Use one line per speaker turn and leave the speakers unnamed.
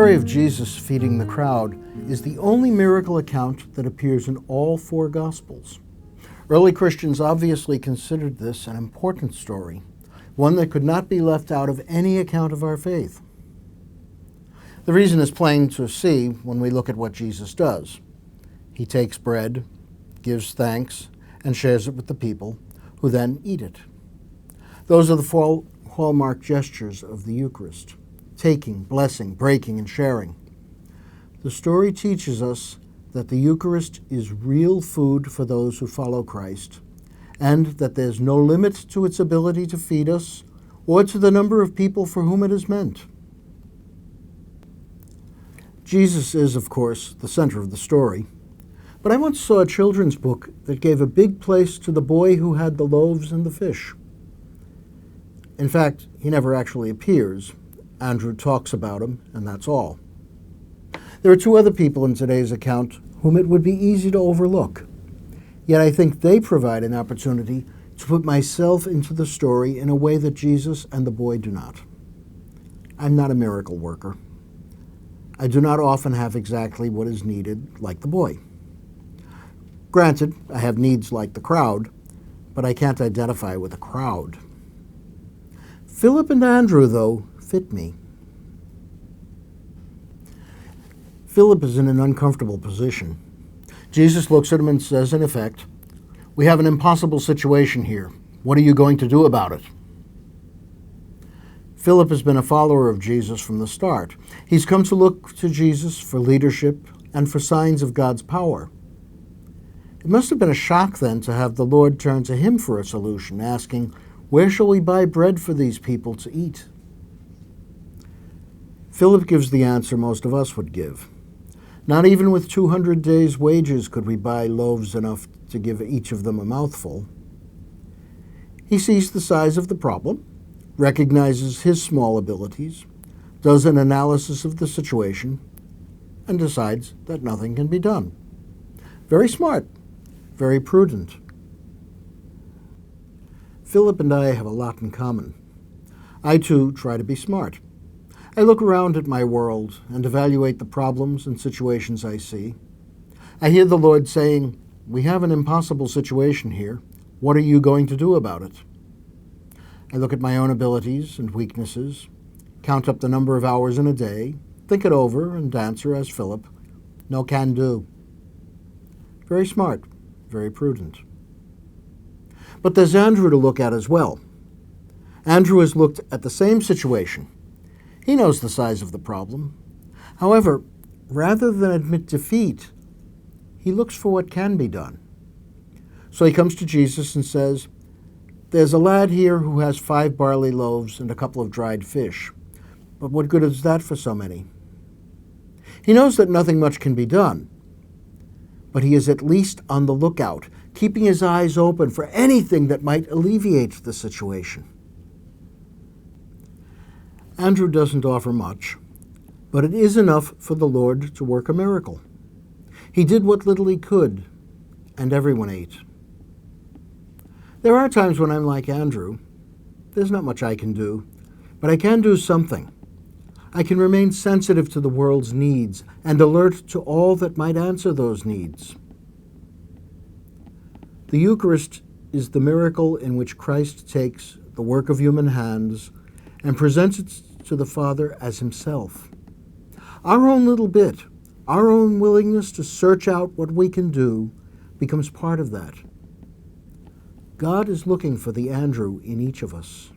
story of Jesus feeding the crowd is the only miracle account that appears in all four Gospels. Early Christians obviously considered this an important story, one that could not be left out of any account of our faith. The reason is plain to see when we look at what Jesus does. He takes bread, gives thanks, and shares it with the people, who then eat it. Those are the hallmark gestures of the Eucharist: taking, blessing, breaking, and sharing. The story teaches us that the Eucharist is real food for those who follow Christ, and that there's no limit to its ability to feed us or to the number of people for whom it is meant. Jesus is, of course, the center of the story, but I once saw a children's book that gave a big place to the boy who had the loaves and the fish. In fact, he never actually appears. Andrew talks about him, and that's all. There are two other people in today's account whom it would be easy to overlook, yet I think they provide an opportunity to put myself into the story in a way that Jesus and the boy do not. I'm not a miracle worker. I do not often have exactly what is needed, like the boy. Granted, I have needs like the crowd, but I can't identify with a crowd. Philip and Andrew, though, fit me. Philip is in an uncomfortable position. Jesus looks at him and says, in effect, "We have an impossible situation here. What are you going to do about it?" Philip has been a follower of Jesus from the start. He's come to look to Jesus for leadership and for signs of God's power. It must have been a shock then to have the Lord turn to him for a solution, asking, "Where shall we buy bread for these people to eat?" Philip gives the answer most of us would give. Not even with 200 days' wages could we buy loaves enough to give each of them a mouthful. He sees the size of the problem, recognizes his small abilities, does an analysis of the situation, and decides that nothing can be done. Very smart, very prudent. Philip and I have a lot in common. I, too, try to be smart. I look around at my world and evaluate the problems and situations I see. I hear the Lord saying, "We have an impossible situation here. What are you going to do about it?" I look at my own abilities and weaknesses, count up the number of hours in a day, think it over, and answer as Philip, "No can do." Very smart, very prudent. But there's Andrew to look at as well. Andrew has looked at the same situation. He knows the size of the problem. However, rather than admit defeat, he looks for what can be done. So he comes to Jesus and says, "There's a lad here who has 5 barley loaves and a couple of dried fish. But what good is that for so many?" He knows that nothing much can be done, but he is at least on the lookout, keeping his eyes open for anything that might alleviate the situation. Andrew doesn't offer much, but it is enough for the Lord to work a miracle. He did what little he could, and everyone ate. There are times when I'm like Andrew. There's not much I can do, but I can do something. I can remain sensitive to the world's needs and alert to all that might answer those needs. The Eucharist is the miracle in which Christ takes the work of human hands and presents it to the Father as himself. Our own little bit, our own willingness to search out what we can do, becomes part of that. God is looking for the Andrew in each of us.